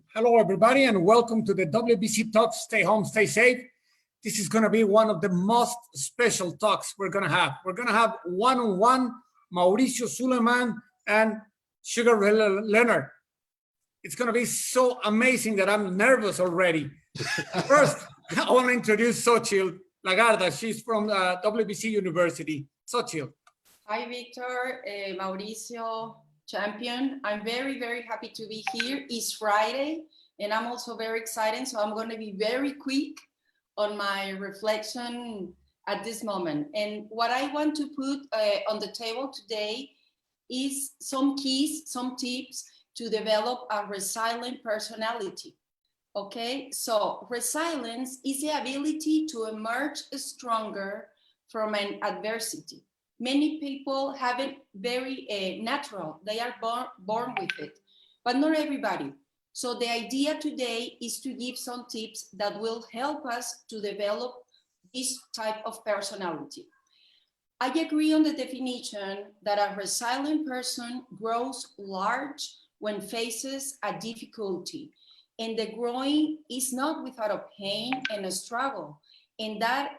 Hello, everybody, and welcome to the WBC Talks. Stay home, stay safe. This is going to be one of the most special talks we're going to have. We're going to have one-on-one Mauricio Sulaiman and Sugar Ray Leonard. It's going to be so amazing that I'm nervous already. First, I want to introduce Xochitl Lagarda. She's from WBC University. Xochitl. Hi, Victor, Mauricio, champion. I'm very, very happy to be here. It's Friday, and I'm also very excited. So I'm going to be very quick on my reflection at this moment. And what I want to put on the table today is some keys, some tips to develop a resilient personality. Okay, so resilience is the ability to emerge stronger from an adversity. Many people have it very natural. They are born with it, but not everybody. So the idea today is to give some tips that will help us to develop this type of personality. I agree on the definition that a resilient person grows large when faces a difficulty, and the growing is not without a pain and a struggle, and that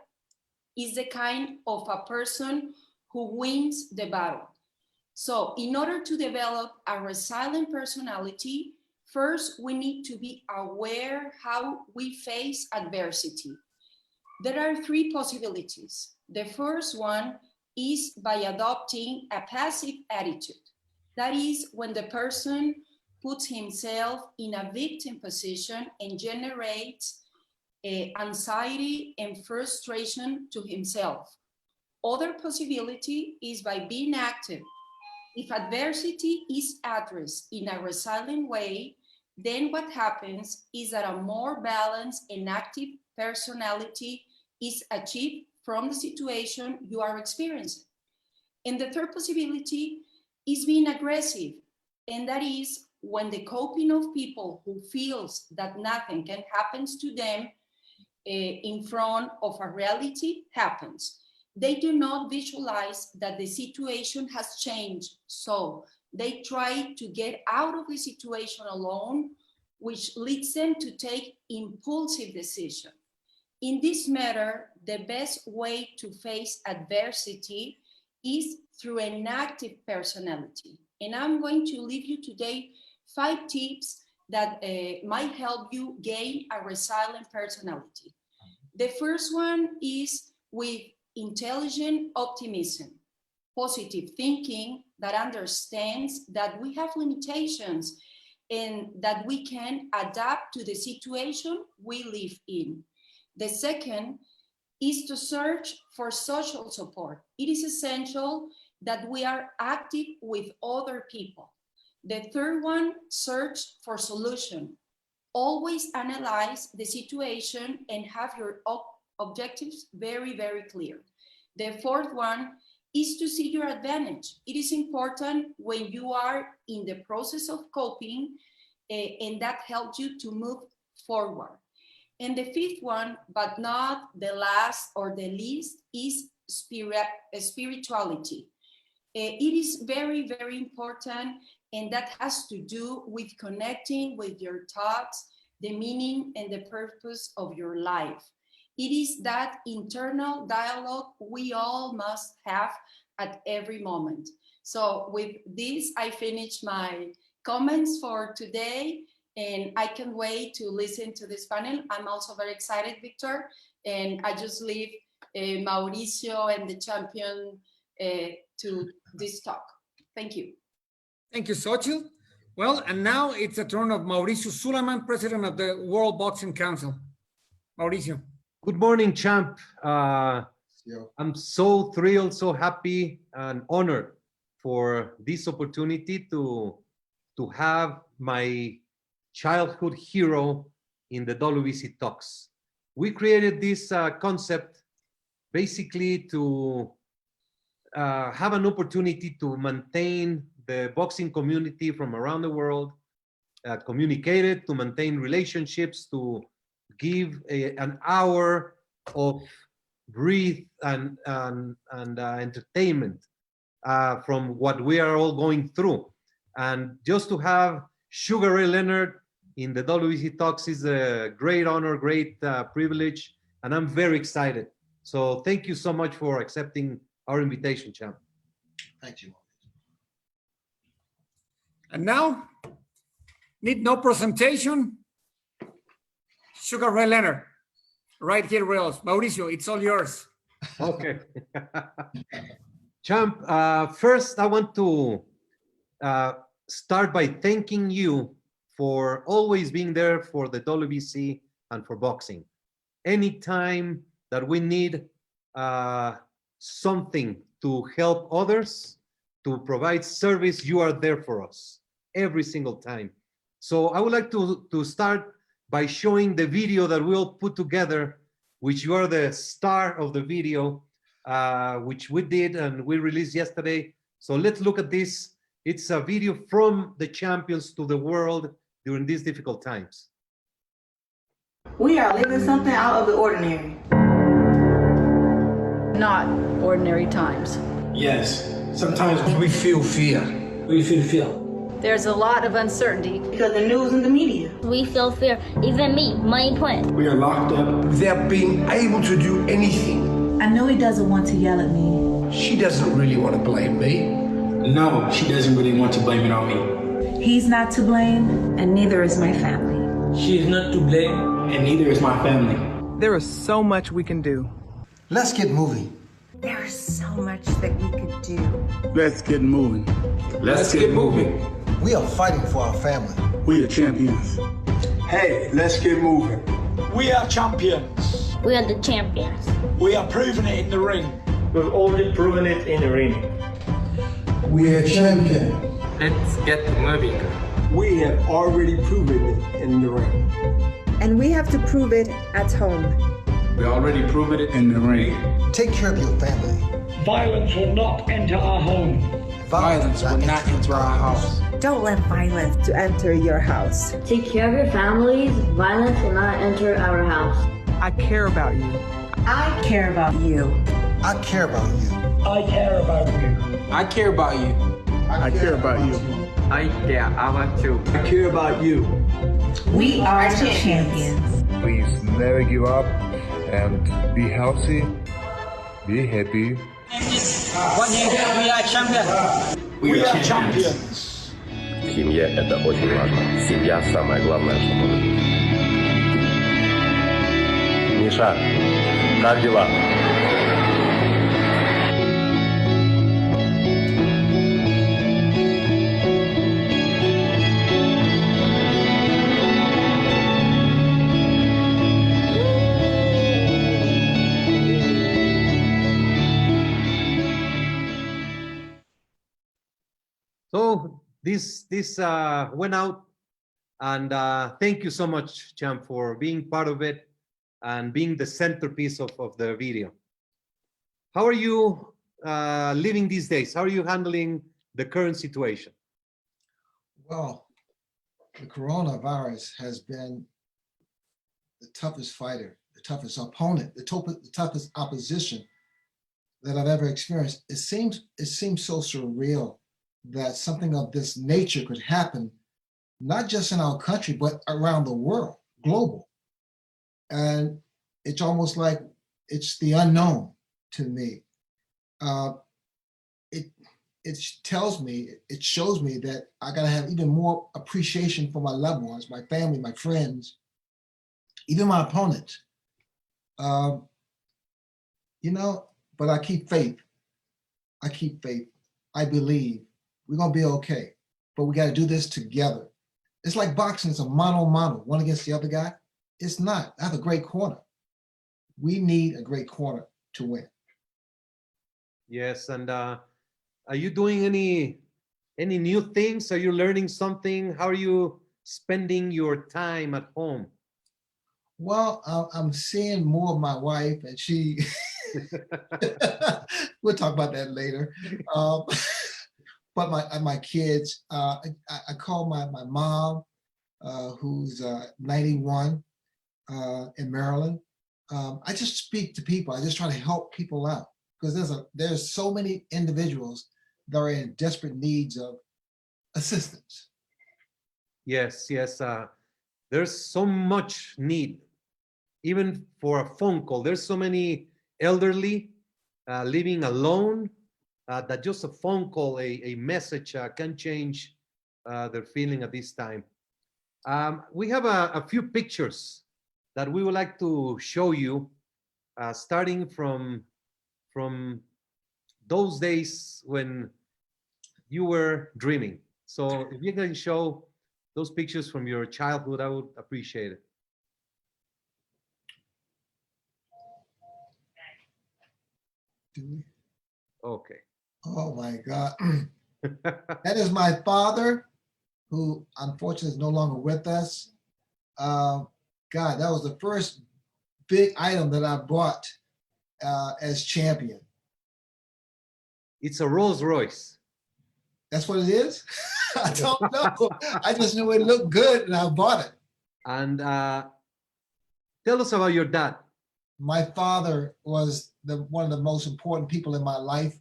is the kind of a person who wins the battle. So in order to develop a resilient personality, first we need to be aware how we face adversity. There are three possibilities. The first one is by adopting a passive attitude. That is when the person puts himself in a victim position and generates anxiety and frustration to himself. Other possibility is by being active. If adversity is addressed in a resilient way, then what happens is that a more balanced and active personality is achieved from the situation you are experiencing. And the third possibility is being aggressive, and that is when the coping of people who feels that nothing can happen to them in front of a reality happens. They do not visualize that the situation has changed, so they try to get out of the situation alone, which leads them to take impulsive decisions. In this matter, the best way to face adversity is through an active personality. And I'm going to leave you today 5 tips that might help you gain a resilient personality. The first one is with intelligent optimism, positive thinking that understands that we have limitations and that we can adapt to the situation we live in. The second is to search for social support. It is essential that we are active with other people. The third one, search for solution. Always analyze the situation and have your objectives very, very clear. The fourth one is to see your advantage. It is important when you are in the process of coping, and that helps you to move forward. And the fifth one, but not the last or the least, is spirituality. It is very, very important, and that has to do with connecting with your thoughts, the meaning and the purpose of your life. It is that internal dialogue we all must have at every moment. So with this, I finish my comments for today, and I can't wait to listen to this panel. I'm also very excited, Victor, and I just leave Mauricio and the champion to this talk. Thank you. Thank you, Xochitl. Well, and now it's the turn of Mauricio Sulaiman, president of the World Boxing Council. Mauricio. Good morning, champ. I'm so thrilled, so happy and honored for this opportunity to have my childhood hero in the WBC Talks. We created this concept basically to have an opportunity to maintain the boxing community from around the world, communicated, to maintain relationships, to give an hour of breathe and entertainment from what we are all going through. And just to have Sugar Ray Leonard in the WBC Talks is a great honor, great privilege, and I'm very excited. So thank you so much for accepting our invitation, champ. Thank you. And now, need no presentation. Sugar Ray Leonard, right here with us. Mauricio, it's all yours. Okay. Champ, first I want to start by thanking you for always being there for the WBC and for boxing. Anytime that we need something to help others, to provide service, you are there for us every single time. So I would like to start by showing the video that we'll put together, which you are the star of the video, which we did and we released yesterday. So let's look at this. It's a video from the champions to the world during these difficult times. We are living something out of the ordinary. Not ordinary times. Yes, sometimes we feel fear. We feel fear. There's a lot of uncertainty. Because the news and the media. We feel fear, even me, my opponent. We are locked up without being able to do anything. I know he doesn't want to yell at me. She doesn't really want to blame me. No, she doesn't really want to blame it on me. He's not to blame, and neither is my family. She is not to blame, and neither is my family. There is so much we can do. Let's get moving. There is so much that we could do. Let's get moving. Let's get moving. We are fighting for our family. We are champions. Hey, let's get moving. We are champions. We are the champions. We are proving it in the ring. We've already proven it in the ring. We are champions. Let's get moving. We have already proven it in the ring. And we have to prove it at home. We already proved it In the ring. Take care of your family. Violence will not enter our home. Violence will not enter our house. Don't let violence to enter your house. Take care of your families. Violence will not enter our house. I care about you. I care about you. I care about you. I care about you. I care about you. I care about you. I care about you. I care about you. We are the champions. Please never give up and be healthy, be happy. We are champions. We are champions. В семье это очень важно. Семья самое главное, что может быть. Миша, как дела? So this went out, and thank you so much, champ, for being part of it and being the centerpiece of the video. How are you living these days? How are you handling the current situation? Well, the coronavirus has been the toughest fighter, the toughest opponent, the toughest opposition that I've ever experienced. It seems so surreal that something of this nature could happen, not just in our country, but around the world, global. And it's almost like it's the unknown to me. It tells me, it shows me that I gotta have even more appreciation for my loved ones, my family, my friends, even my opponents. But I keep faith. I keep faith. I believe we're gonna be okay, but we gotta do this together. It's like boxing, it's a mano-a-mano, one against the other guy. It's not. I have a great corner. We need a great corner to win. Yes, and are you doing any new things? Are you learning something? How are you spending your time at home? Well, I'm seeing more of my wife, and she, we'll talk about that later. But my kids, I call my mom, who's 91 in Maryland. I just speak to people. I just try to help people out because there's so many individuals that are in desperate needs of assistance. Yes. there's so much need, even for a phone call. There's so many elderly living alone that just a phone call, a message can change their feeling at this time. We have a few pictures that we would like to show you, starting from those days when you were dreaming. So if you can show those pictures from your childhood, I would appreciate it. Okay. Oh my God. That is my father, who unfortunately is no longer with us. God, that was the first big item that I bought as champion. It's a Rolls Royce. That's what it is? I don't know. I just knew it looked good and I bought it. And tell us about your dad. My father was one of the most important people in my life.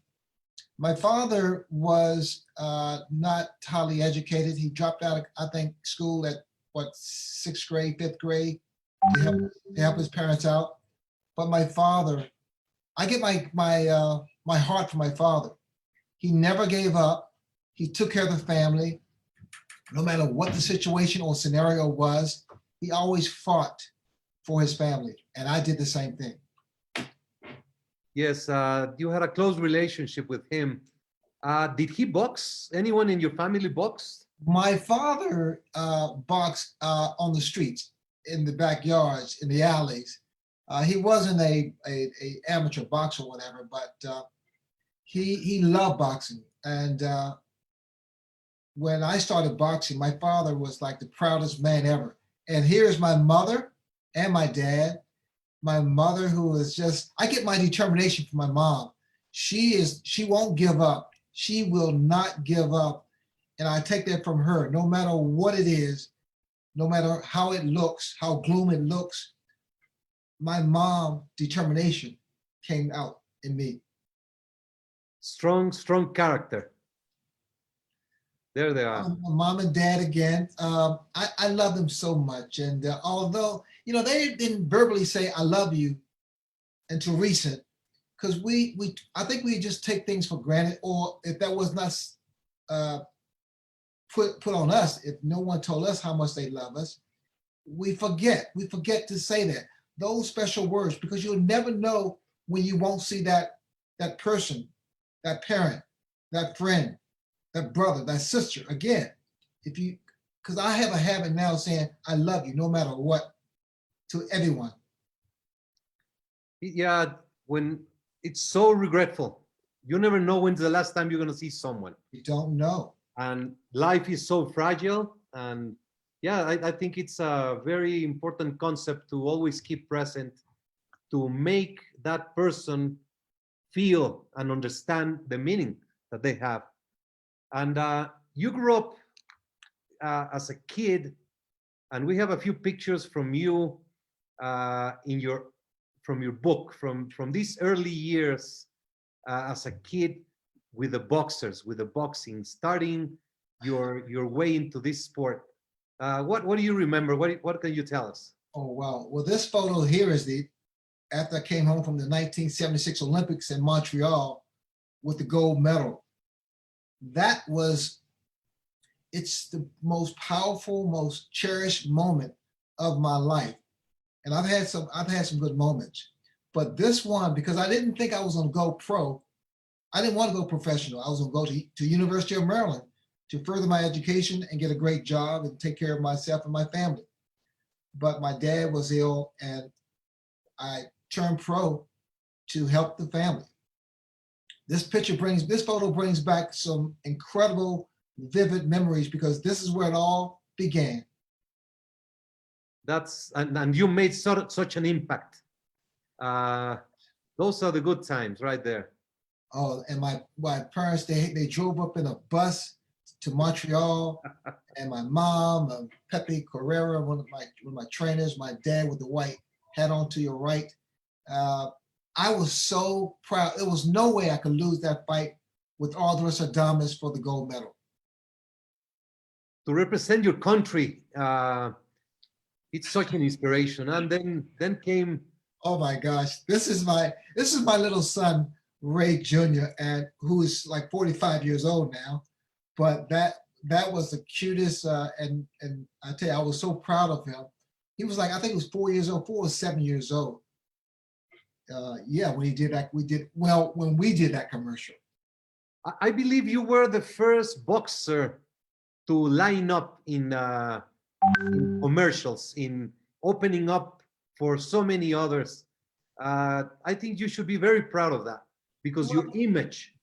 My father was not highly educated. He dropped out of, I think, school at what, 6th grade, 5th grade to help his parents out. But my father, I get my heart from my father. He never gave up. He took care of the family. No matter what the situation or scenario was, he always fought for his family. And I did the same thing. Yes, you had a close relationship with him. Did he box? Anyone in your family boxed? My father boxed on the streets, in the backyards, in the alleys. He wasn't a amateur boxer or whatever, but he loved boxing. And when I started boxing, my father was like the proudest man ever. And here's my mother and my dad. My mother, who is just, I get my determination from my mom. She won't give up. She will not give up. And I take that from her, no matter what it is, no matter how it looks, how gloom it looks, my mom's determination came out in me. Strong character. There they are. Mom and dad again. I love them so much. And although, you know, they didn't verbally say, I love you until recent, because I think we just take things for granted, or if that was not put on us, if no one told us how much they love us, we forget to say that, those special words, because you'll never know when you won't see that person, that parent, that friend, that brother, that sister again. Because I have a habit now saying, I love you no matter what, to everyone. Yeah, when it's so regretful. You never know when's the last time you're going to see someone. You don't know. And life is so fragile. And yeah, I think it's a very important concept to always keep present, to make that person feel and understand the meaning that they have. And you grew up as a kid, and we have a few pictures from you from your book, from these early years as a kid with the boxers, with the boxing, starting your way into this sport. What do you remember? What can you tell us? Oh, wow. Well, this photo here is after I came home from the 1976 Olympics in Montreal with the gold medal. It's the most powerful, most cherished moment of my life. And I've had some good moments, but this one, because I didn't think I was gonna go pro, I didn't want to go professional. I was gonna go to University of Maryland to further my education and get a great job and take care of myself and my family. But my dad was ill and I turned pro to help the family. This photo brings back some incredible, vivid memories, because this is where it all began. And you made such an impact. Those are the good times right there. Oh, and my parents, they drove up in a bus to Montreal, and my mom, Pepe Carrera, one of my trainers, my dad with the white hat on to your right. I was so proud. There was no way I could lose that fight with Arthur Adames for the gold medal. To represent your country, It's such an inspiration. And then came. Oh my gosh, this is my little son, Ray Jr., and who is like 45 years old now. But that was the cutest, and I tell you, I was so proud of him. He was like, I think he was 4 years old, 4 or 7 years old. Yeah, when he did that, when we did that commercial. I believe you were the first boxer to line up in commercials, in opening up for so many others. I think you should be very proud of that because your image.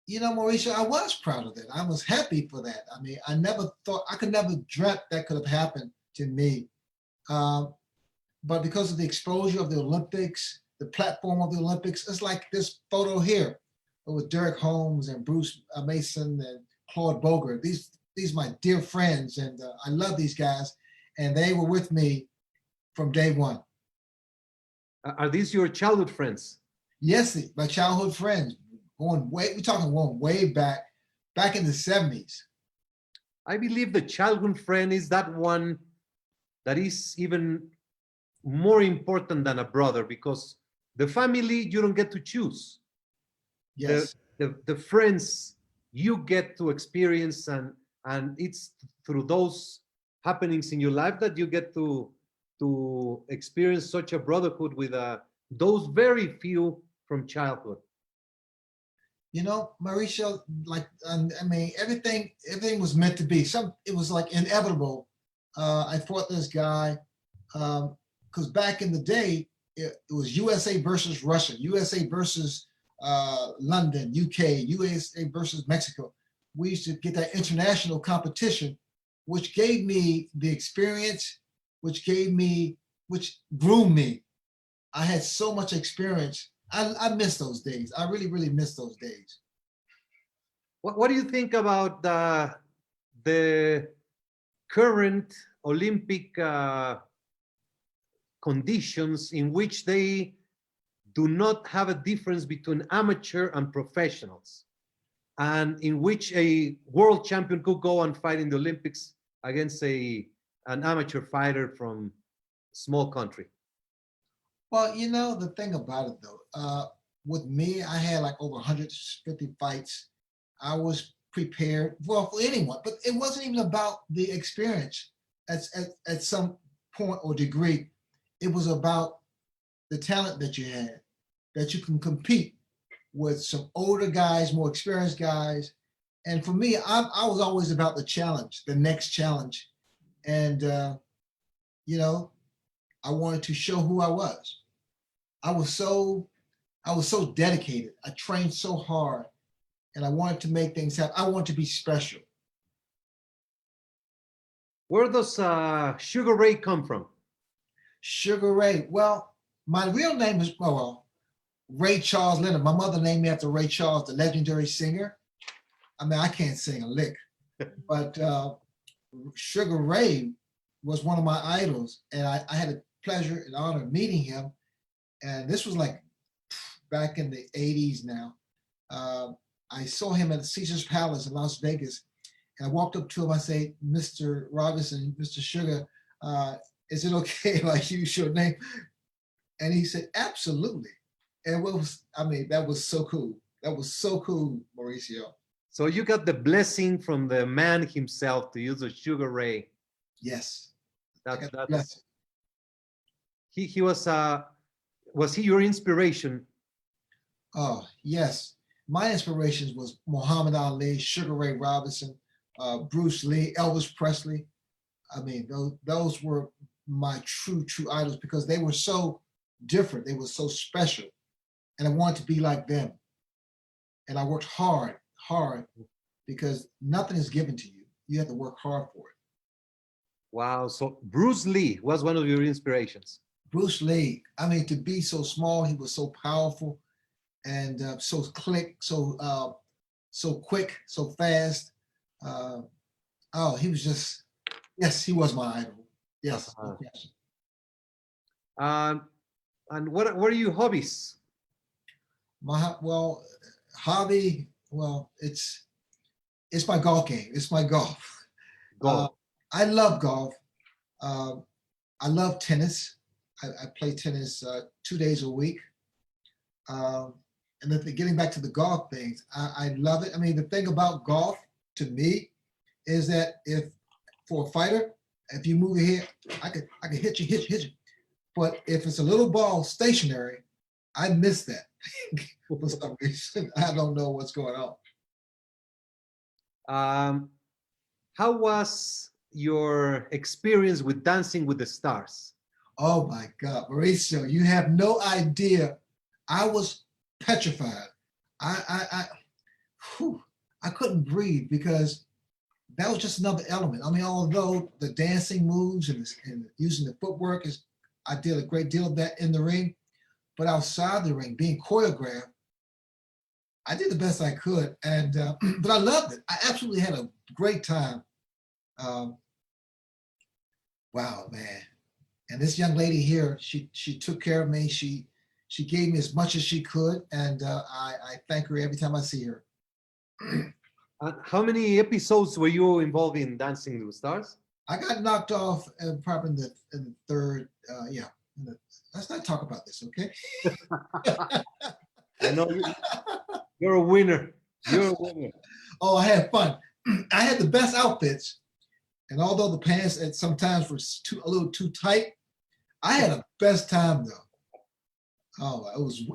You know, Mauricio, I was proud of that. I was happy for that. I mean, I could never dreamt that could have happened to me. But because of the exposure of the Olympics, the platform of the Olympics, it's like this photo here with Derek Holmes and Bruce Mason and Claude Boger. These my dear friends, and I love these guys, and they were with me from day one. Are these your childhood friends? Yes, my childhood friends. We're talking going way back in the 70s. I believe the childhood friend is that one that is even more important than a brother, because the family you don't get to choose. Yes. The friends you get to experience, and it's through those happenings in your life that you get to experience such a brotherhood with those very few from childhood. You know, Mauricio, like, I mean, everything was meant to be. It was like inevitable. I fought this guy because back in the day, it was USA versus Russia, USA versus London, UK, USA versus Mexico. We used to get that international competition, which gave me the experience, which groomed me. I had so much experience. I miss those days. I really, really miss those days. What do you think about the current Olympic conditions in which they do not have a difference between amateur and professionals, and in which a world champion could go and fight in the Olympics against an amateur fighter from a small country? Well, you know, the thing about it though, with me, I had like over 150 fights. I was prepared, well, for anyone, but it wasn't even about the experience at some point or degree. It was about the talent that you had, that you can compete with some older guys, more experienced guys. And for me, I was always about the challenge, the next challenge. And, you know, I wanted to show who I was. I was so dedicated. I trained so hard, and I wanted to make things happen. I wanted to be special. Where does Sugar Ray come from? Sugar Ray. Well, my real name is, Ray Charles Leonard. My mother named me after Ray Charles, the legendary singer. I mean, I can't sing a lick, but Sugar Ray was one of my idols, and I had a pleasure and honor of meeting him. And this was like back in the 80s now. I saw him at the Caesar's Palace in Las Vegas. And I walked up to him, I said, Mr. Robinson, Mr. Sugar, is it okay if I use your name? And he said, absolutely. And that was so cool. That was so cool, Mauricio. So you got the blessing from the man himself to use the Sugar Ray. Yes. That's he was he your inspiration? Oh, yes. My inspirations was Muhammad Ali, Sugar Ray Robinson, Bruce Lee, Elvis Presley. I mean, those were my true idols because they were so different. They were so special. And I wanted to be like them. And I worked hard because nothing is given to you. You have to work hard for it. Wow. So Bruce Lee was one of your inspirations. Bruce Lee, I mean, to be so small, he was so powerful and so quick, so fast. He was just, yes, he was my idol. Yes. Yes. And what are your hobbies? Hobby, it's my golf game. It's my golf. Golf. I love golf. I love tennis. I play tennis 2 days a week. And then getting back to the golf things, I love it. I mean, the thing about golf to me is that if for a fighter, if you move your head, I could hit you. But if it's a little ball stationary, I miss that for some reason. I don't know what's going on. How was your experience with Dancing with the Stars? Oh my God, Mauricio, you have no idea. I was petrified. I couldn't breathe because that was just another element. I mean, although the dancing moves and using the footwork I did a great deal of that in the ring, but outside the ring, being choreographed, I did the best I could, and but I loved it. I absolutely had a great time. Wow, man! And this young lady here, she took care of me. She gave me as much as she could, and I thank her every time I see her. How many episodes were you involved in Dancing with the Stars? I got knocked off probably in the third. Yeah, let's not talk about this, okay? I know you're a winner. You're a winner. Oh, I had fun. I had the best outfits, and although the pants at sometimes were a little too tight, I had the best time though. Oh,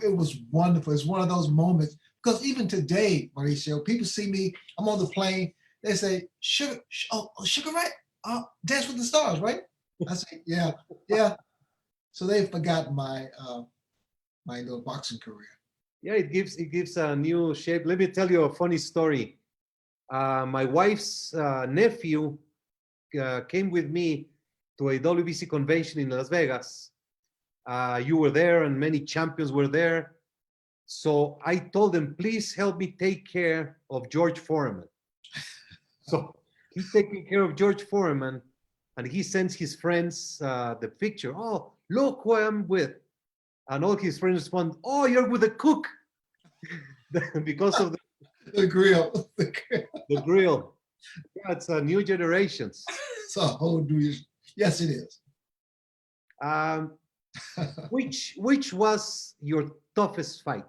it was wonderful. It's one of those moments because even today, Mauricio, people see me. I'm on the plane. They say, "Sugar, Sugar Ray, Dance with the Stars, right?" I say, "Yeah." So they've forgotten my little boxing career. Yeah, it gives a new shape. Let me tell you a funny story. My wife's nephew came with me to a WBC convention in Las Vegas. You were there and many champions were there. So I told them, please help me take care of George Foreman. So he's taking care of George Foreman and he sends his friends the picture. Oh, look who I'm with. And all his friends respond, oh, you're with the cook. Because of the grill. The grill. Yeah, it's new generations. It's a whole new, yes, it is. Which was your toughest fight?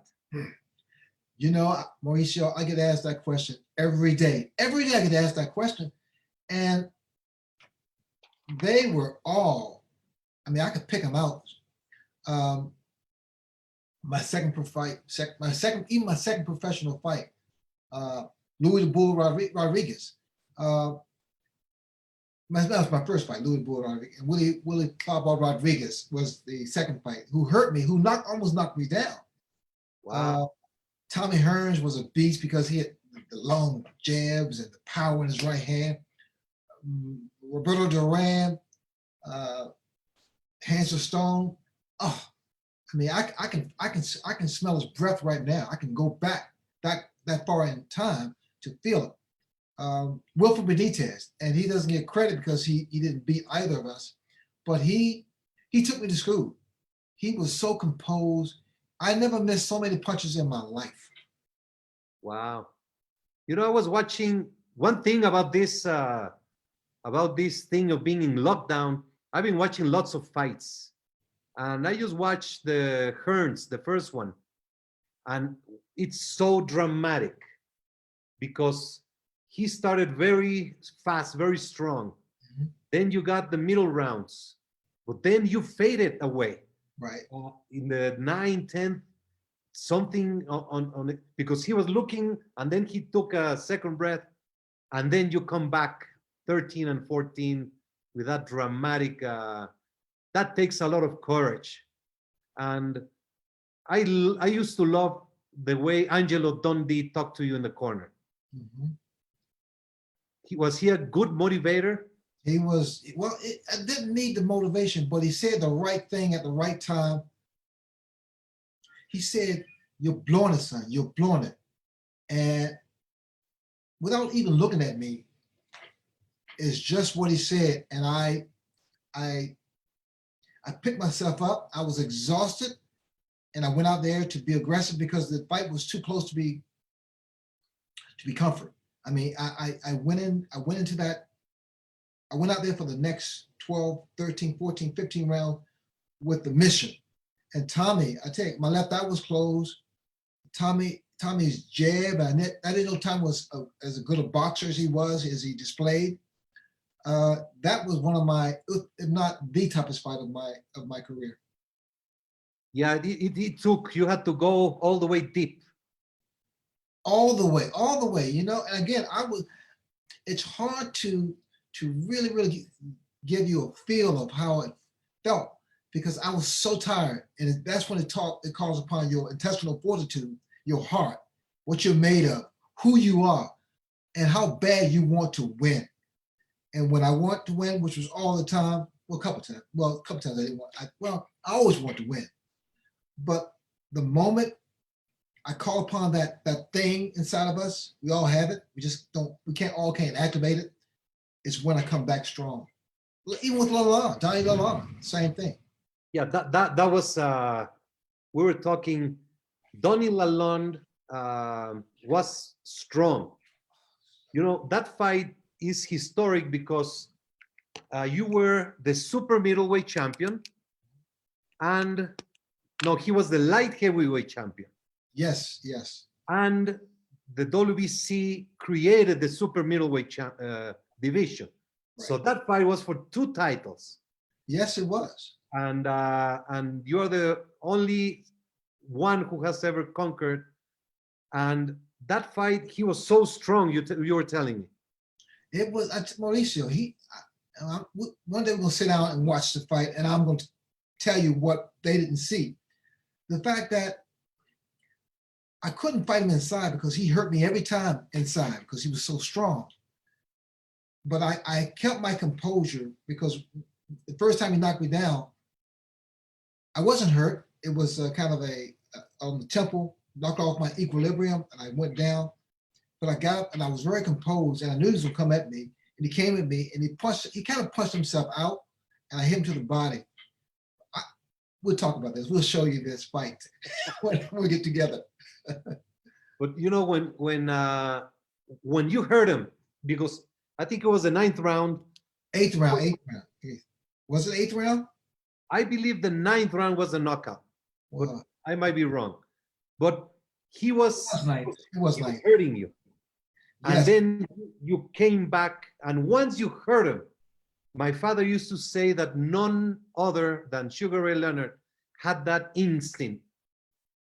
You know, Mauricio, I get asked that question every day. Every day I get asked that question. And they were all, I mean, I could pick them out. My second professional fight, Louis the Bull Rodriguez. That was my first fight, Louis the Bull Rodriguez. And Willie Clawball Rodriguez was the second fight, who hurt me, who almost knocked me down. Wow. Tommy Hearns was a beast because he had the long jabs and the power in his right hand. Roberto Duran, Hands of Stone. Oh, I mean, I can smell his breath right now. I can go back that far in time to feel it. Wilfred Benitez, and he doesn't get credit because he didn't beat either of us, but he took me to school. He was so composed. I never missed so many punches in my life. Wow. You know, I was watching one thing about this thing of being in lockdown. I've been watching lots of fights. And I just watched the Hearns, the first one. And it's so dramatic because he started very fast, very strong. Mm-hmm. Then you got the middle rounds, but then you faded away. Right. In the 9th, 10th, something on it, because he was looking and then he took a second breath and then you come back 13 and 14 with that dramatic, that takes a lot of courage. And I used to love the way Angelo Dundee talked to you in the corner. Mm-hmm. Was he a good motivator? He was, well, I didn't need the motivation, but he said the right thing at the right time. He said, you're blowing it, son, you're blowing it. And without even looking at me, it's just what he said. And I picked myself up. I was exhausted and I went out there to be aggressive because the fight was too close to be comfort. I mean, I went into that I went out there for the next 12, 13, 14, 15 rounds with the mission. And Tommy, I tell you, my left eye was closed. Tommy's jab, I didn't know Tommy was as good a boxer as he displayed. That was one of my, if not the toughest fight of my career. Yeah, it took, you had to go all the way deep. All the way, you know, and again, it's hard to really give you a feel of how it felt because I was so tired. And that's when it calls upon your intestinal fortitude, your heart, what you're made of, who you are, and how bad you want to win. And when I want to win, which was all the time, a couple times I didn't want, I always want to win. But the moment I call upon that thing inside of us, we all have it, we can't activate it, it's when I come back strong. Even with Lalonde, Donnie Lalonde, same thing. Yeah, that was, we were talking, Donnie Lalonde was strong. You know, that fight is historic because you were the super middleweight champion and no, he was the light heavyweight champion. Yes. And the WBC created the super middleweight division. Right. So that fight was for 2 titles. Yes, it was. And you're the only one who has ever conquered. And that fight, he was so strong, you were telling me. It was, Mauricio, one day we'll sit down and watch the fight and I'm going to tell you what they didn't see. The fact that I couldn't fight him inside because he hurt me every time inside because he was so strong. But I kept my composure because the first time he knocked me down, I wasn't hurt. It was kind of on the temple, knocked off my equilibrium and I went down. But I got up and I was very composed and I knew he was gonna come at me. And he came at me and he kind of punched himself out and I hit him to the body. We'll talk about this. We'll show you this fight when we get together. But you know, when you hurt him, because I think it was the 9th round. 8th round. Was it 8th round? I believe the 9th round was a knockout. But I might be wrong. But he was hurting you. Yes. And then you came back, and once you hurt him, my father used to say that none other than Sugar Ray Leonard had that instinct.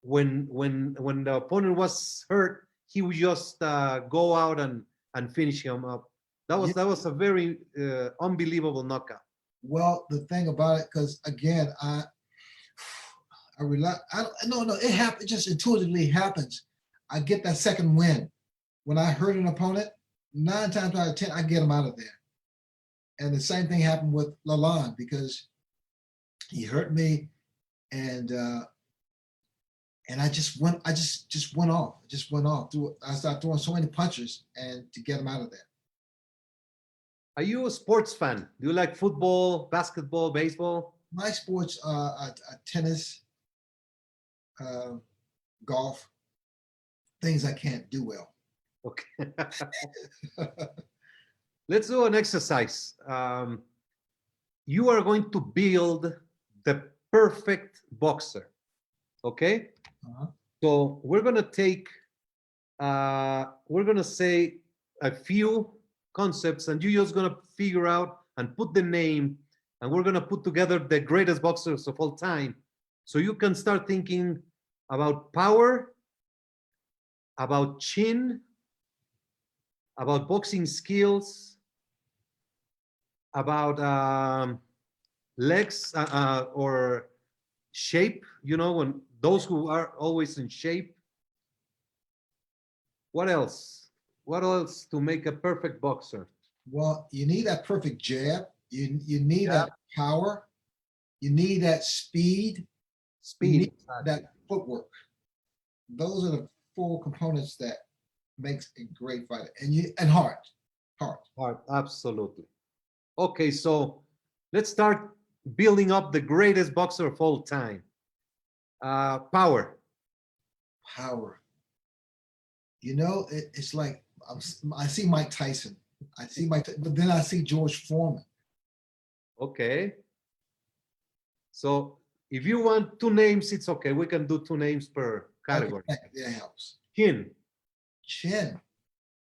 When the opponent was hurt, he would just go out and finish him up. That was a very unbelievable knockout. Well, the thing about it, because again, it happens. It just intuitively happens. I get that second win. When I hurt an opponent, 9 times out of 10, I get him out of there. And the same thing happened with Lalonde because he hurt me, and I just went off. I started throwing so many punches and to get him out of there. Are you a sports fan? Do you like football, basketball, baseball? My sports are tennis, golf, things I can't do well. Okay. Let's do an exercise. You are going to build the perfect boxer, okay? So we're gonna take, we're gonna say a few concepts and you're just gonna figure out and put the name, and we're gonna put together the greatest boxers of all time. So you can start thinking about power, about chin, about boxing skills, about legs or shape, you know, when those who are always in shape. What else? What else to make a perfect boxer? Well, you need that perfect jab. You need that power. You need that speed. You need that footwork. Those are the 4 components that makes a great fighter. And heart. Heart, absolutely. Okay, so let's start building up the greatest boxer of all time. Power. You know, it's like I see Mike Tyson. I see but then I see George Foreman. Okay. So if you want two names, it's okay. We can do two names per category. Okay, that helps. Chin.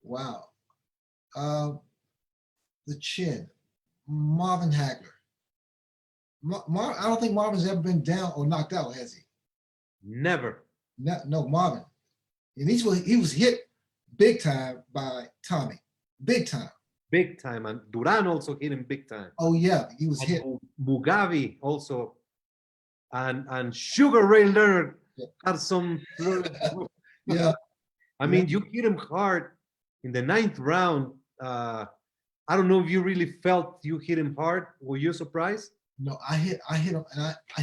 Wow. The chin. Marvin Hagler. I don't think Marvin's ever been down or knocked out, has he? Never. No, Marvin. And he was hit big time by Tommy. Big time. Big time. And Duran also hit him big time. Oh yeah, he was And hit. Mugabe also. And Sugar Ray Leonard had some. Yeah. I mean, you hit him hard in the 9th round. I don't know if you really felt you hit him hard. Were you surprised? No, I hit him, and I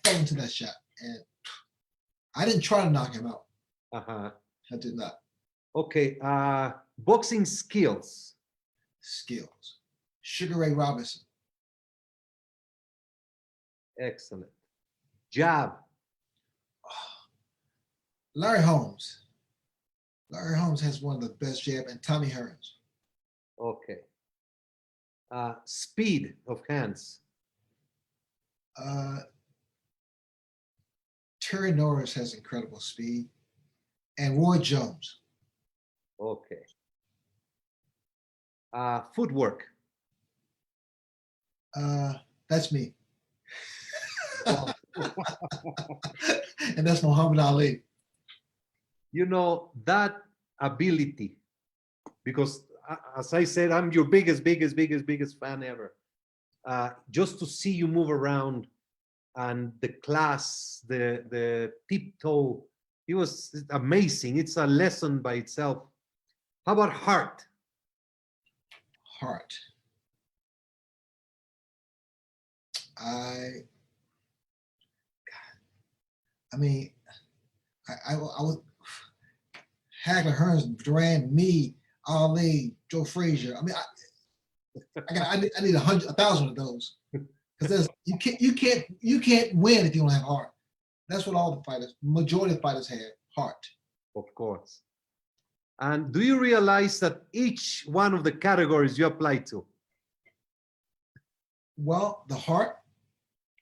fell into that shot, and I didn't try to knock him out. Uh-huh. I did not. Okay. Boxing skills. Sugar Ray Robinson. Excellent. Jab. Larry Holmes. Larry Holmes has one of the best jab, and Tommy Hearns. Okay. Speed of hands. Terry Norris has incredible speed, and Roy Jones. Okay. Footwork. That's me. And that's Muhammad Ali. You know, that ability, because as I said, I'm your biggest fan ever. Just to see you move around and the class, the tiptoe, it was amazing. It's a lesson by itself. How about heart? Heart. I was Hagler, Hearns, Duran, me, Ali, Joe Frazier. I mean, I need 1,000 of those, because you can't win if you don't have heart. That's what all the fighters, majority of fighters have, heart. Of course. And do you realize that each one of the categories you apply to? Well, the heart.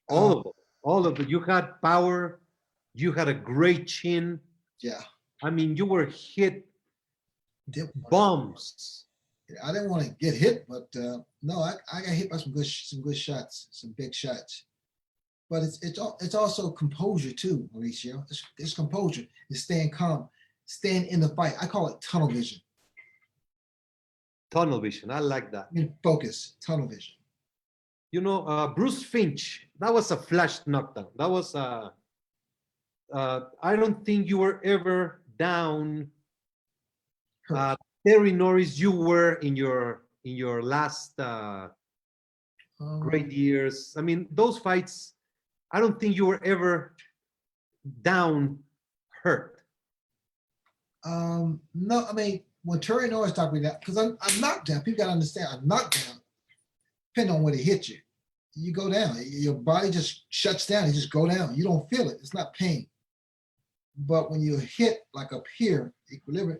All of it. You had power. You had a great chin. Yeah. I mean, you were hit bombs. I didn't want to get hit, but no, I got hit by some good shots, some big shots. But it's also composure too, Mauricio. It's composure. It's staying calm, staying in the fight. I call it tunnel vision. Tunnel vision. I like that. Focus. Tunnel vision. You know, Bruce Finch. That was a flash knockdown. That was I don't think you were ever down. Terry Norris, you were in your last great years. I mean, those fights, I don't think you were ever down hurt. No, I mean, when Terry Norris talked me that, because I'm knocked down. People got to understand, I'm knocked down. Depending on where they hit you, you go down. Your body just shuts down. You just go down. You don't feel it. It's not pain. But when you hit like up here, equilibrium,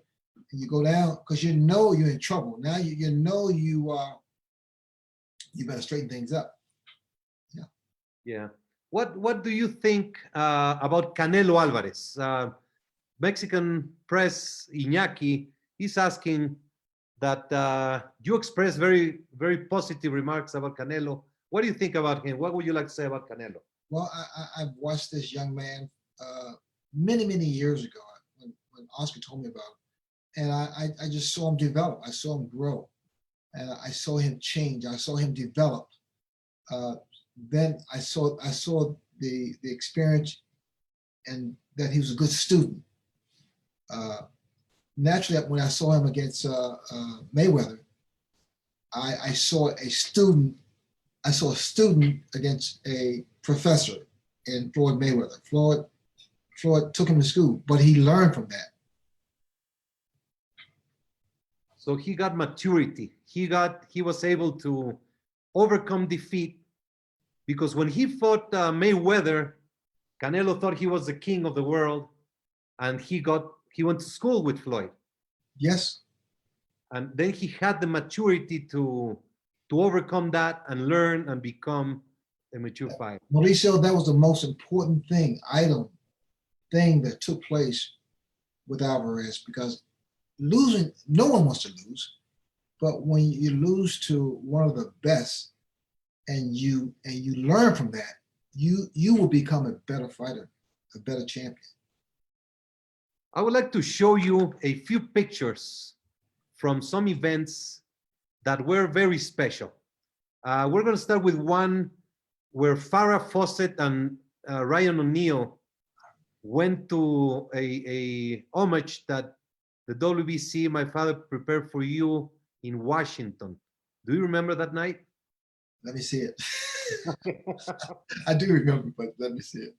and you go down, because you know you're in trouble. Now you know you better straighten things up. Yeah. Yeah. What do you think about Canelo Alvarez? Mexican press, Iñaki, he's asking that you express very, very positive remarks about Canelo. What do you think about him? What would you like to say about Canelo? Well, I've watched this young man many years ago when Oscar told me about him, and I just saw him develop. I saw him grow, and I saw him change. I saw him develop. Then I saw the experience, and that he was a good student. Naturally, when I saw him against Mayweather, I saw a student. I saw a student against a professor in Floyd Mayweather. Floyd took him to school, but he learned from that. So he got maturity. He was able to overcome defeat, because when he fought Mayweather, Canelo thought he was the king of the world, and he went to school with Floyd. Yes. And then he had the maturity to overcome that and learn and become a mature fighter. Mauricio, that was the most important thing that took place with Alvarez, because losing, no one wants to lose, but when you lose to one of the best and you learn from that, you will become a better fighter, a better champion. I would like to show you a few pictures from some events that were very special. We're going to start with one where Farrah Fawcett and Ryan O'Neal went to a homage that the WBC, My Father Prepared for You, in Washington. Do you remember that night? Let me see it. I do remember, but let me see it.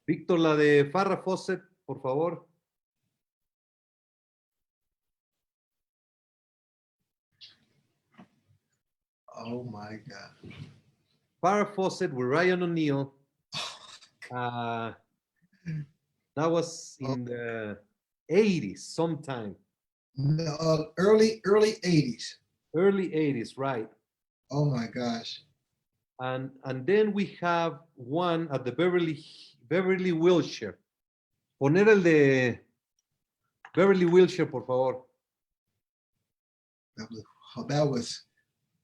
Víctor, la de Farrah Fawcett, por favor. Oh my God. Farrah Fawcett with Ryan O'Neal. That was in the 80s sometime. Early 80s. Early 80s, right. Oh my gosh. And then we have one at the Beverly Wilshire. Poner el de Beverly Wilshire, por favor.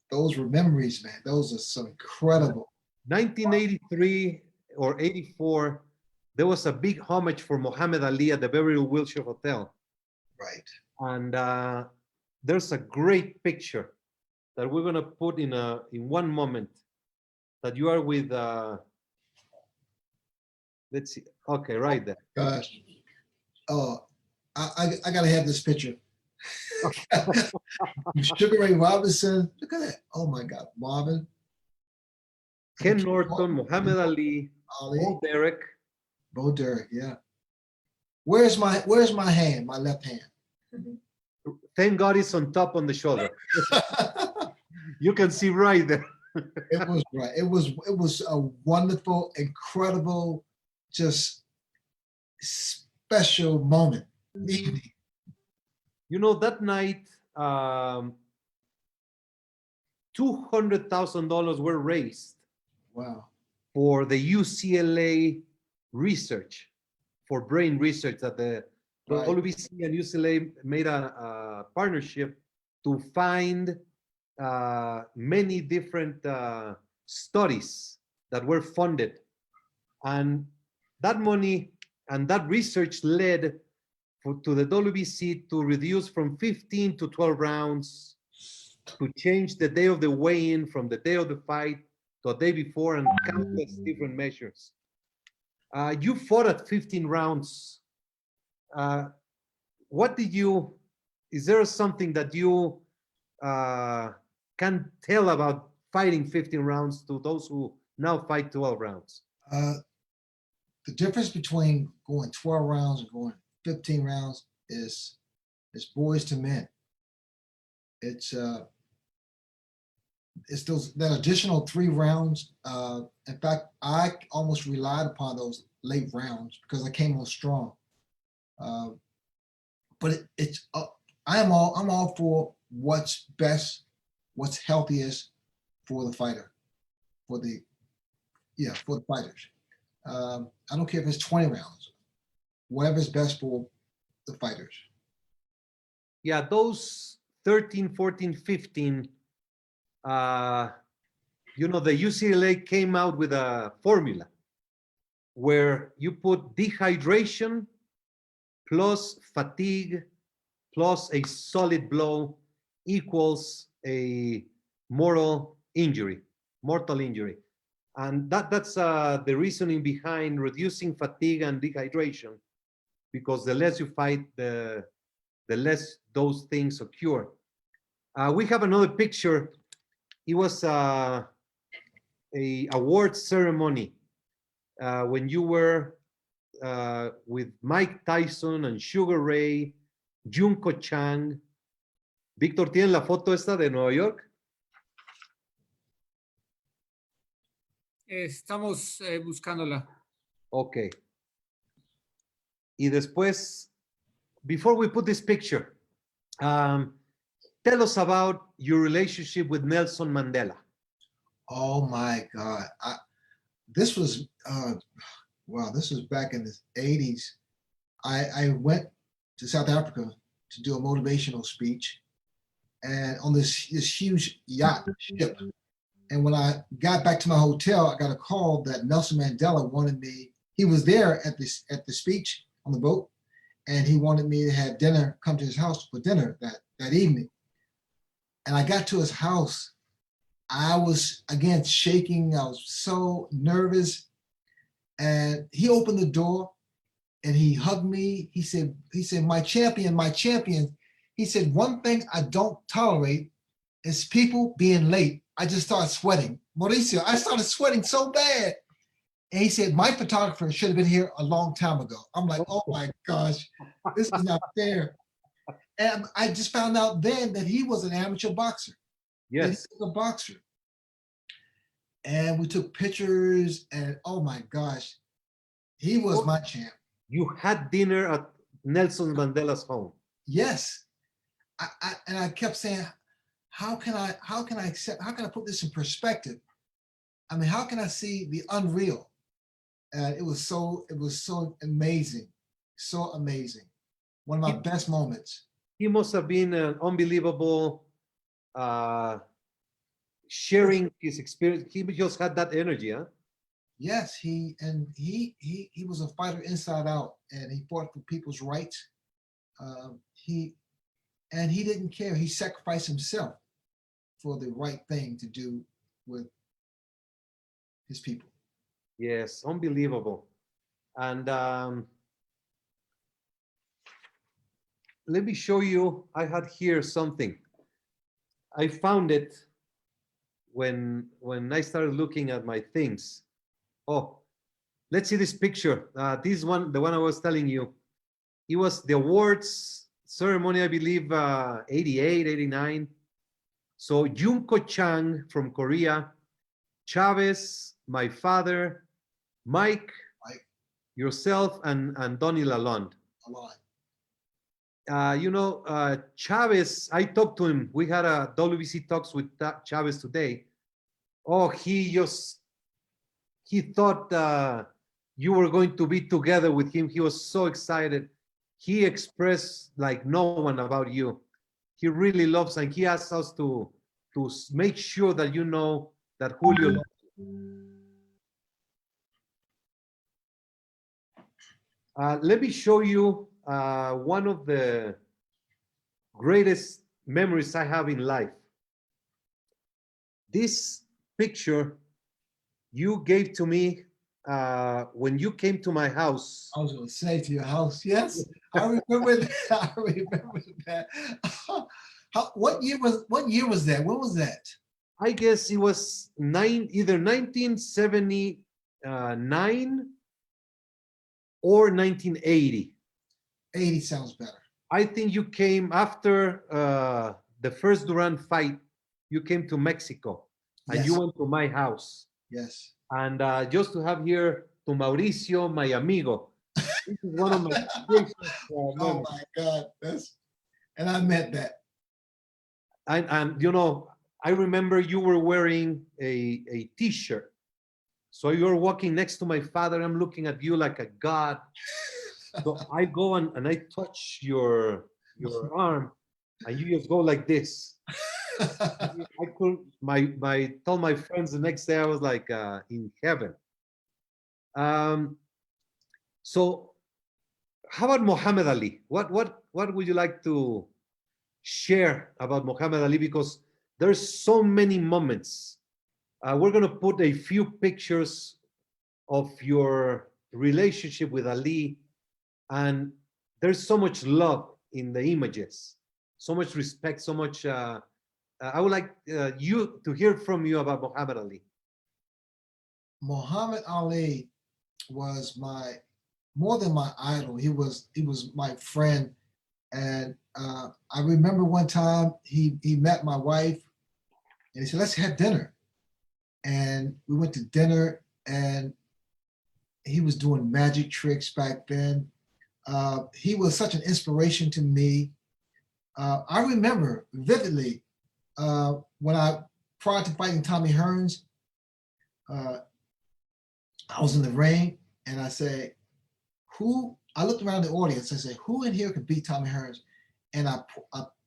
Those were memories, man. Those are so incredible. 1983 or 84, there was a big homage for Muhammad Ali at the Beverly Wilshire Hotel. Right. And there's a great picture that we're gonna put in one moment that you are with. Let's see. Okay, right there. Gosh. Oh, I gotta have this picture. Sugar Ray Robinson. Look at that. Oh my God, Marvin. Ken Norton, Muhammad Ali, Bo Derek. Bo Derek, yeah. Where's my hand? My left hand. Thank God it's on top on the shoulder. You can see right there. It was right. It was a wonderful, incredible, just special moment. Evening. You know, that night, $200,000 were raised. Wow. For the UCLA research, for brain research, that the WBC and UCLA made a partnership to find many different studies that were funded. And that money and that research led to the WBC to reduce from 15 to 12 rounds, to change the day of the weigh-in from the day of the fight to a day before, and countless different measures. You fought at 15 rounds. Is there something that you can tell about fighting 15 rounds to those who now fight 12 rounds? The difference between going 12 rounds and going 15 rounds is boys to men. It's that additional 3 rounds. In fact, I almost relied upon those late rounds because I came on strong. But I'm all for what's best, what's healthiest for the fighter, for the fighters. I don't care if it's 20 rounds, whatever's best for the fighters. Yeah, those 13, 14, 15, you know, the UCLA came out with a formula where you put dehydration plus fatigue plus a solid blow equals a mortal injury. And that's the reasoning behind reducing fatigue and dehydration, because the less you fight, the less those things occur. We have another picture. It was a award ceremony when you were with Mike Tyson and Sugar Ray, Junko Chang. Víctor, ¿tienen la foto esta de Nueva York? Estamos buscándola. Ok. Y después before we put this picture, tell us about your relationship with Nelson Mandela. Oh my God. This was, this was back in the 80s. I went to South Africa to do a motivational speech and on this huge yacht ship. And when I got back to my hotel, I got a call that Nelson Mandela wanted me. He was there at the speech on the boat, and he wanted me to have dinner, come to his house for dinner that evening. And I got to his house. I was again shaking. I was so nervous. And he opened the door and he hugged me. He said, my champion, my champion. He said, one thing I don't tolerate is people being late. I just started sweating. Mauricio, I started sweating so bad. And he said, my photographer should have been here a long time ago. I'm like, oh my gosh, this is not fair. And I just found out then that he was an amateur boxer. Yes. He was a boxer. And we took pictures and oh my gosh, he was my champ. You had dinner at Nelson Mandela's home. Yes. I kept saying, how can I put this in perspective? I mean, how can I see the unreal? And it was so amazing, so amazing. One of my best moments. He must have been an unbelievable sharing his experience. He just had that energy, huh? Yes, he was a fighter inside out, and he fought for people's rights. He didn't care. He sacrificed himself for the right thing to do with his people. Yes, unbelievable. And let me show you, I had here something. I found it when I started looking at my things. Oh, let's see this picture. This one, the one I was telling you, it was the awards ceremony, I believe, 88, 89. So Junko Chang from Korea, Chavez, my father, Mike, yourself, and Donnie Lalonde. Chavez, I talked to him. We had a WBC talks with Chavez today. Oh, he thought you were going to be together with him. He was so excited. He expressed like no one about you. He really loves, and he asked us to make sure that you know that Julio loves you. Let me show you one of the greatest memories I have in life. This picture you gave to me when you came to my house. I was going to say to your house, yes, I remember that. I remember that. What year was that? When was that? I guess it was either 1979 or 1980. 80 sounds better. I think you came after the first Duran fight. You came to Mexico and Yes. you went to my house. Yes. And just to have here to Mauricio, my amigo. This is one of my greatest Oh memories. my God, and I meant that. And I remember you were wearing a t-shirt. So you're walking next to my father. I'm looking at you like a god. So I go and I touch your arm, and you just go like this. I couldn't. Told my friends the next day I was like in heaven. So how about Muhammad Ali? What would you like to share about Muhammad Ali? Because there's so many moments. We're gonna put a few pictures of your relationship with Ali, and there's so much love in the images, so much respect, so much. I would like you to hear from you about Muhammad Ali. Muhammad Ali was more than my idol. He was my friend, and I remember one time he met my wife, and he said, "Let's have dinner." And we went to dinner, and he was doing magic tricks back then. He was such an inspiration to me. I remember vividly when prior to fighting Tommy Hearns, I was in the ring and I said, I looked around the audience, I said, who in here could beat Tommy Hearns? And I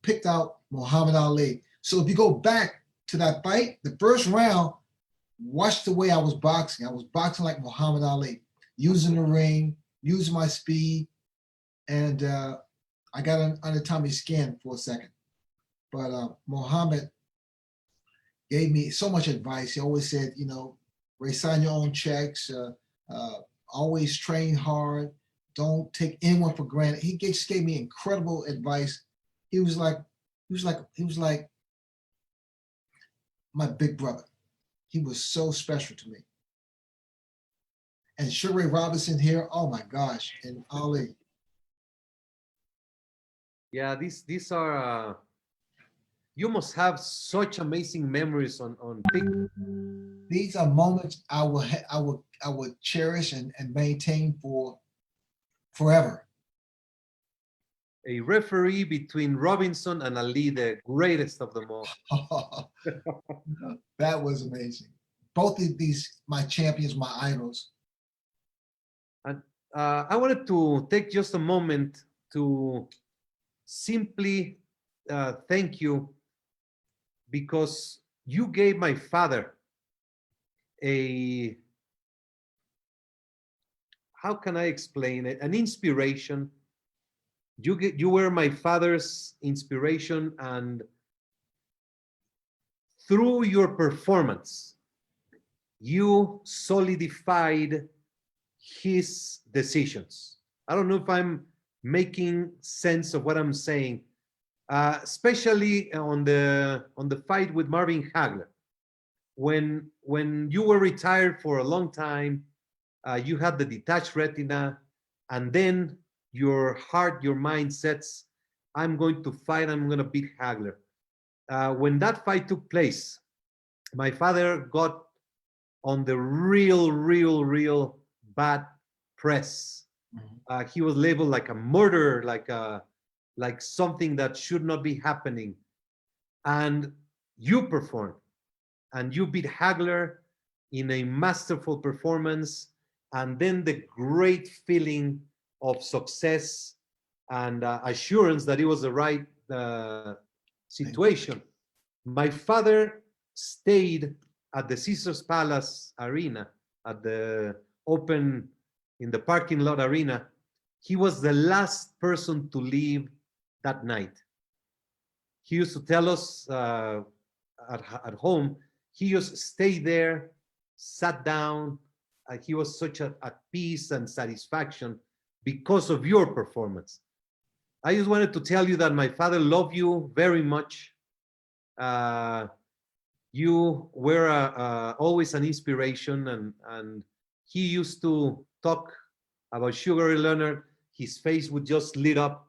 picked out Muhammad Ali. So if you go back to that fight, the first round, watch the way I was boxing. I was boxing like Muhammad Ali, using the ring, using my speed. And I got under Tommy's skin for a second. But Muhammad gave me so much advice. He always said, you know, Ray, sign your own checks, always train hard, don't take anyone for granted. He just gave me incredible advice. He was like my big brother. He was so special to me. And Sugar Ray Robinson here, oh my gosh, and Ali. Yeah, these are, you must have such amazing memories on These are moments I would cherish and maintain for forever. A referee between Robinson and Ali, the greatest of them all. That was amazing. Both of these, my champions, my idols. And I wanted to take just a moment to simply thank you, because you gave my father how can I explain it? An inspiration. You were my father's inspiration, and through your performance, you solidified his decisions. I don't know if I'm making sense of what I'm saying, especially on the fight with Marvin Hagler. When you were retired for a long time, you had the detached retina, and then your heart, your mind sets, I'm going to fight, I'm going to beat Hagler. When that fight took place, my father got on the real bad press. He was labeled like a murderer, like something that should not be happening. And you performed, and you beat Hagler in a masterful performance, and then the great feeling of success and assurance that it was the right situation. My father stayed at the Caesars Palace Arena, at the open, in the parking lot arena. He was the last person to leave that night. He used to tell us at home, he just stayed there, sat down. He was such at peace and satisfaction because of your performance. I just wanted to tell you that my father loved you very much. You were always an inspiration, and he used to talk about Sugar Ray Leonard. His face would just lit up,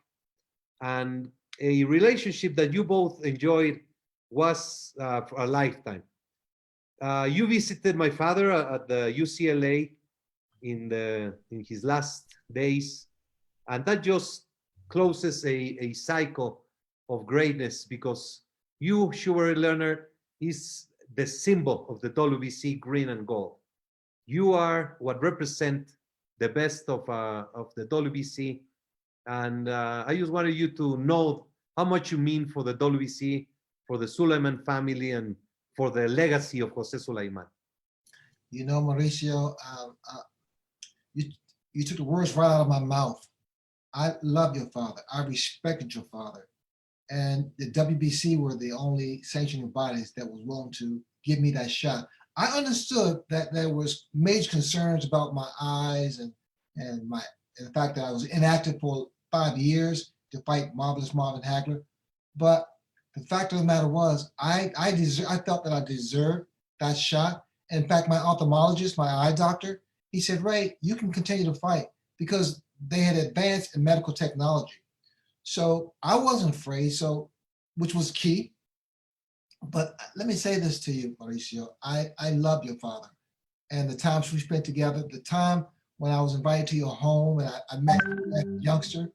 and a relationship that you both enjoyed was for a lifetime. You visited my father at the UCLA in his last days, and that just closes a cycle of greatness, because you, Sugar Ray Leonard, is the symbol of the WBC green and gold. You are what represent the best of the WBC, and I just wanted you to know how much you mean for the WBC, for the Sulaiman family, and for the legacy of Jose Sulaiman. You know, Mauricio, you took the words right out of my mouth. I love your father. I respected your father. And the WBC were the only sanctioning bodies that was willing to give me that shot. I understood that there was major concerns about my eyes and the fact that I was inactive for 5 years to fight Marvelous Marvin Hagler. But the fact of the matter was, I felt that I deserved that shot. In fact, my ophthalmologist, my eye doctor, he said, Ray, you can continue to fight, because they had advanced in medical technology. So I wasn't afraid, which was key. But let me say this to you, Mauricio. I love your father, and the times we spent together, the time when I was invited to your home and I met that youngster.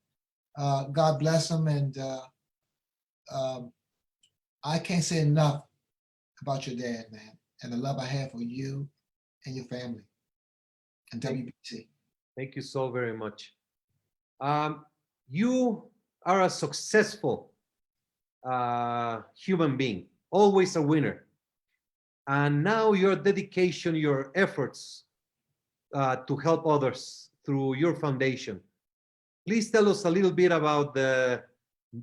God bless him. And I can't say enough about your dad, man, and the love I have for you and your family and WBC. Thank you so very much. You are a successful human being, always a winner. And now your dedication, your efforts to help others through your foundation. Please tell us a little bit about the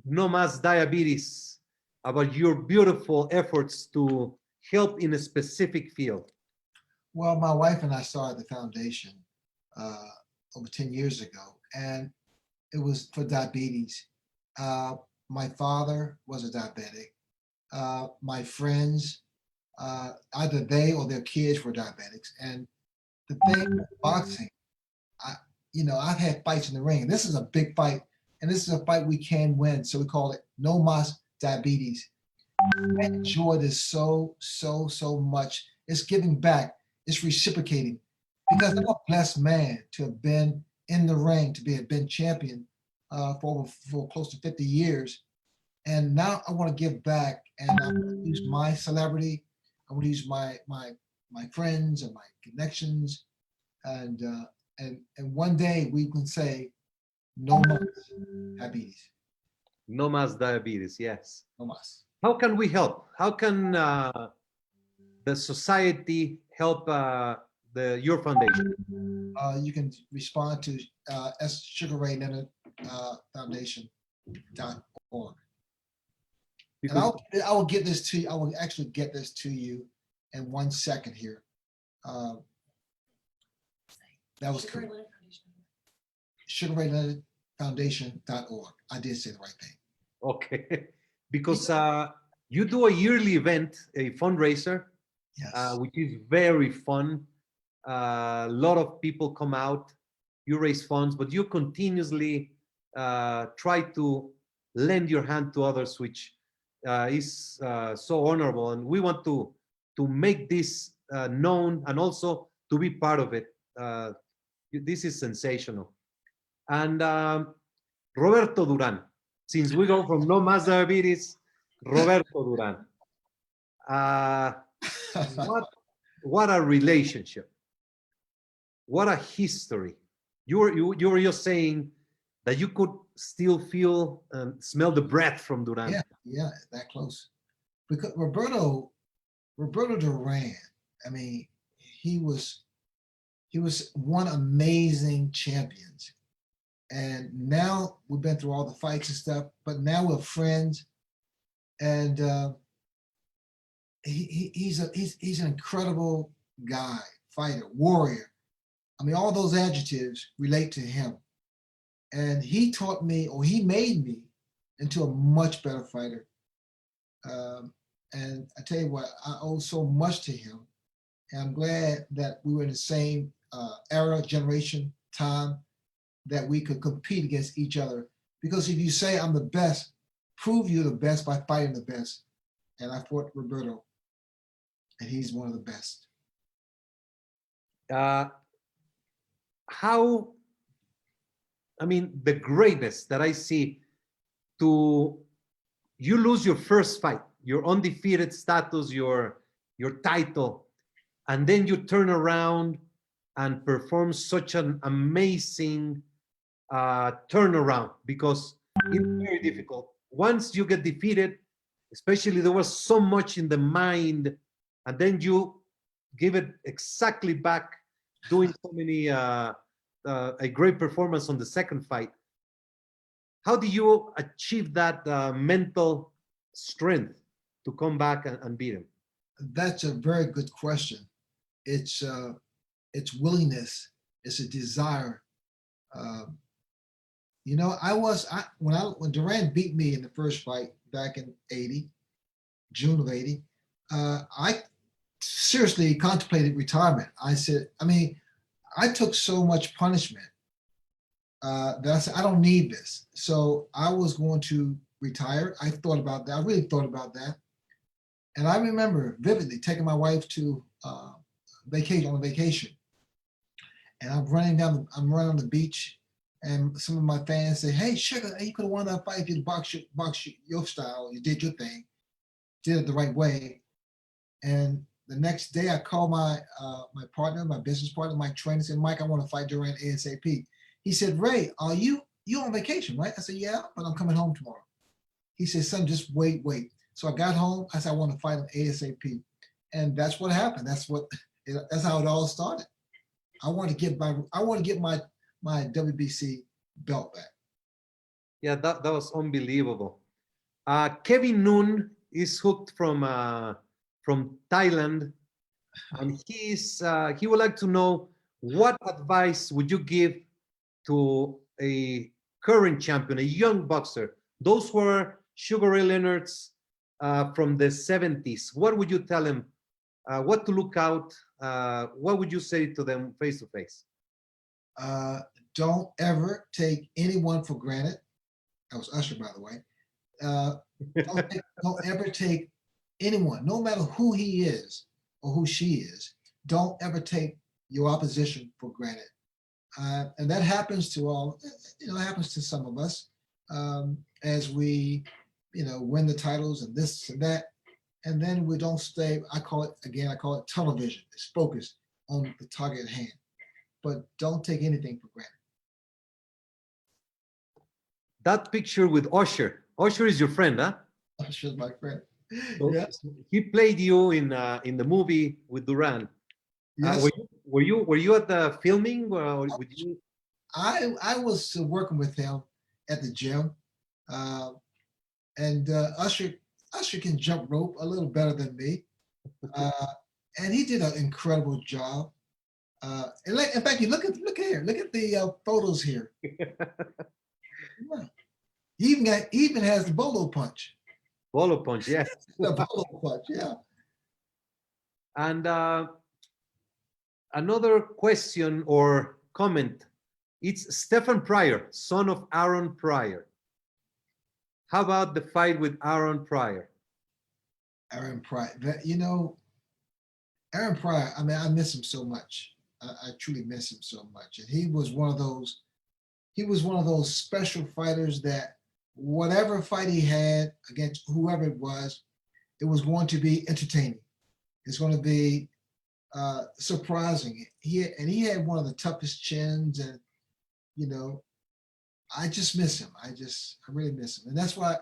No Mas Diabetes, about your beautiful efforts to help in a specific field. Well, my wife and I started the foundation over 10 years ago, and it was for diabetes. My father was a diabetic. My friends, either they or their kids were diabetics. And the thing with boxing, I've had fights in the ring. This is a big fight, and this is a fight we can win. So we call it No Mas Diabetes. I enjoy this so much. It's giving back. It's reciprocating, because I'm a blessed man to have been in the ring, to been champion for close to 50 years. And now I want to give back, and I want to use my celebrity. I want to use my friends and my connections, and one day we can say no mas diabetes. No Mas Diabetes, yes. No mas. How can we help? How can the society help your foundation? You can respond to Sugar Ray Leonard Foundation.org. And I will get this to you. I will actually get this to you in 1 second here. That was cool. Sugar Ray Leonard Foundation.org. I did say the right thing. Okay, because you do a yearly event, a fundraiser, yes. Which is very fun. A lot of people come out, you raise funds, but you continuously try to lend your hand to others, which is so honorable. And we want to make this known and also to be part of it. This is sensational. And Roberto Duran, since we go from No Mas Diabetes, Roberto Duran. What a relationship. What a history. You were just saying that you could still feel and smell the breath from Duran. Yeah, that close. Because Roberto Duran, I mean, he was one amazing champions. And now we've been through all the fights and stuff, but now we're friends. And he's an incredible guy, fighter, warrior. I mean, all those adjectives relate to him. And he taught me, or he made me into a much better fighter. And I tell you what, I owe so much to him. And I'm glad that we were in the same era, generation, time, that we could compete against each other. Because if you say I'm the best, prove you're the best by fighting the best. And I fought Roberto, and he's one of the best. The greatness that I see, you lose your first fight, your undefeated status, your title, and then you turn around and perform such an amazing turnaround, because it's very difficult. Once you get defeated, especially there was so much in the mind, and then you give it exactly back, doing so many a great performance on the second fight. How do you achieve that mental strength to come back and beat him? That's a very good question. It's willingness. It's a desire. When Duran beat me in the first fight back in June of 80, I seriously contemplated retirement. I said, I took so much punishment that I said, I don't need this. So I was going to retire. I thought about that. I really thought about that. And I remember vividly taking my wife to on a vacation. and I'm running on the beach, and some of my fans say, "Hey, Sugar, you could have won that fight if you box your style. You did your thing, did it the right way." And the next day, I called my partner, my business partner, Mike Trainer, and said, "Mike, I want to fight Durant ASAP." He said, "Ray, are you on vacation, right?" I said, "Yeah, but I'm coming home tomorrow." He said, "Son, just wait." So I got home. I said, "I want to fight him ASAP," and that's what happened. That's how it all started. I want to get my WBC belt back. Yeah, that was unbelievable. Kevin Noon is hooked from Thailand, and he would like to know, what advice would you give to a current champion, a young boxer, those who are Sugar Ray Leonard's from the 70s? What would you tell them? What to look out? What would you say to them face to face? Don't ever take anyone for granted. That was Usher, by the way. Don't ever take anyone, no matter who he is or who she is. Don't ever take your opposition for granted. And that happens to all, it happens to some of us as we, win the titles and this and that. And then we don't stay, I call it tunnel vision. It's focused on the target at hand. But don't take anything for granted. That picture with Usher. Usher is your friend, huh? Usher's my friend. So Yes. he played you in the movie with Duran. Yes. Were you at the filming? Or would you? I was working with him at the gym, and Usher can jump rope a little better than me, and he did an incredible job. In fact, look at the photos here. Yeah. He even has the bolo punch. Bolo punch, yes. The bolo punch, yeah. And another question or comment. It's Stephen Pryor, son of Aaron Pryor. How about the fight with Aaron Pryor? Aaron Pryor, Aaron Pryor, I mean, I miss him so much. I truly miss him so much. And he was one of those special fighters that whatever fight he had against whoever it was going to be entertaining. It's going to be surprising. He had one of the toughest chins, and I just miss him. I really miss him. And that's why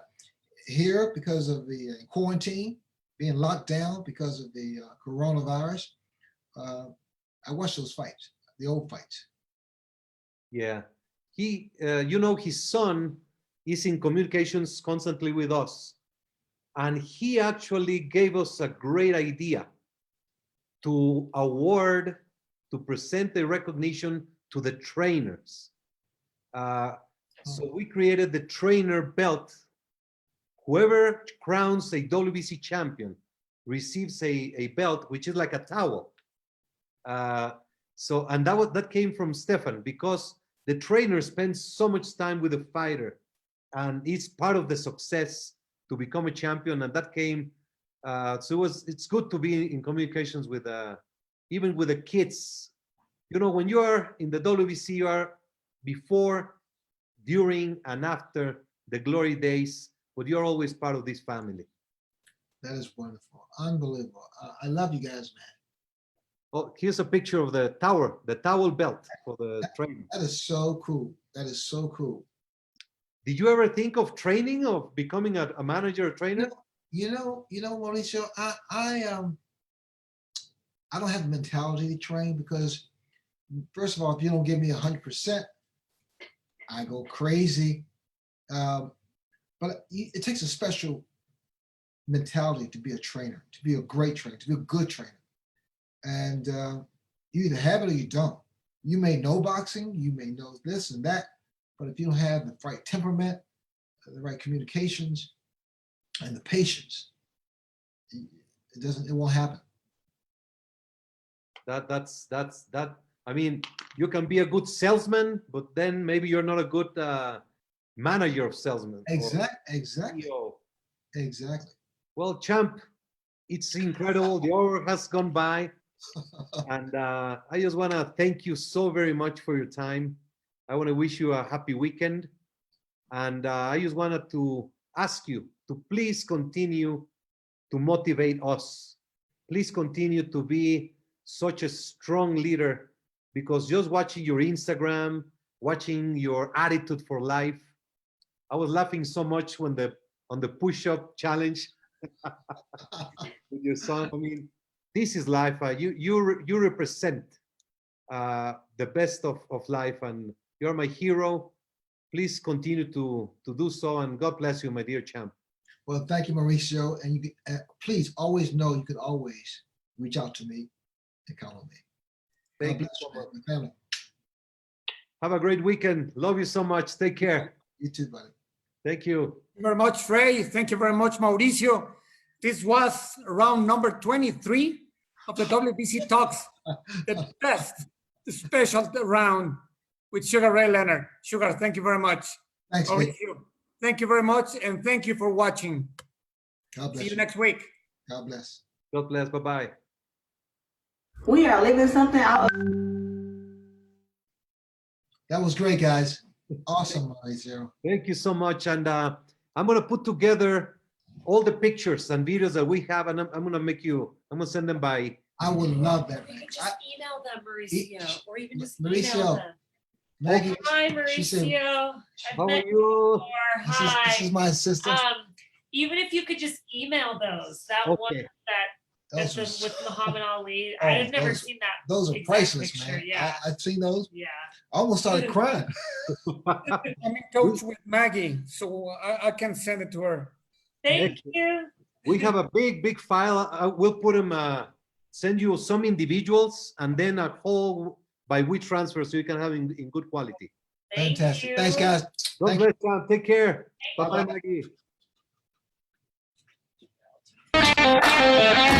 here, because of the quarantine, being locked down because of the coronavirus, I watch those fights, the old fights. Yeah. He, his son is in communications constantly with us. And he actually gave us a great idea to present the recognition to the trainers. So we created the trainer belt. Whoever crowns a WBC champion receives a belt, which is like a towel. And that came from Stefan, because the trainer spends so much time with the fighter, and it's part of the success to become a champion. And that came, it's good to be in communications with, even with the kids. When you are in the WBC, you are before, during, and after the glory days, but you're always part of this family. That is wonderful, unbelievable. I love you guys, man. Oh, here's a picture of the towel belt for the training. That is so cool. That is so cool. Did you ever think of training, of becoming a manager, a trainer? Mauricio, I don't have the mentality to train, because first of all, if you don't give me 100%, I go crazy. But it takes a special mentality to be a trainer, to be a great trainer, to be a good trainer. And you either have it or you don't. You may know boxing, you may know this and that, but if you don't have the right temperament, the right communications, and the patience, it won't happen. That's I mean, you can be a good salesman, but then maybe you're not a good manager of salesmen. Exactly. Well, champ, it's incredible. The hour has gone by. And I just want to thank you so very much for your time. I want to wish you a happy weekend. And I just wanted to ask you to please continue to motivate us. Please continue to be such a strong leader, because just watching your Instagram, watching your attitude for life, I was laughing so much when on the push-up challenge with your son. I mean, this is life. You represent the best of life, and you're my hero. Please continue to do so, and God bless you, my dear champ. Well, thank you, Mauricio. And you can, please always know you can always reach out to me and call on me. Thank you God so bless much. you, my family. Have a great weekend. Love you so much. Take care. You too, buddy. Thank you. Thank you very much, Frey. Thank you very much, Mauricio. This was round number 23 of the WBC Talks, the best special round with Sugar Ray Leonard. Sugar, thank you very much. Thanks, Vic. Mauricio, thank you very much, and thank you for watching. God bless See you you. next week. God bless. God bless. Bye-bye. We are leaving something out of That was great, guys. Awesome, Mauricio. Thank you so much. And I'm going to put together all the pictures and videos that we have, and I'm going to send them by. I would love that. You can just email them, Mauricio, or you can just Mauricio, email them. Maggie, Hi, she said, Mauricio. I've How are met you? before. this Hi. is my assistant. Even if you could just email those, that one Okay. that's Those with Muhammad Ali. Oh, I have never those- seen that. Those are exact priceless, picture, man. Yeah. I've seen those. Yeah. I almost started crying. I'm in touch with Maggie, so I can send it to her. Thank you. We have a big file. We'll put them, send you some individuals, and then a whole by WeTransfer, so you can have in good quality. Thank Fantastic. you. Thanks, guys. God Thank bless, John. Take care. Thank Bye-bye, you. Maggie.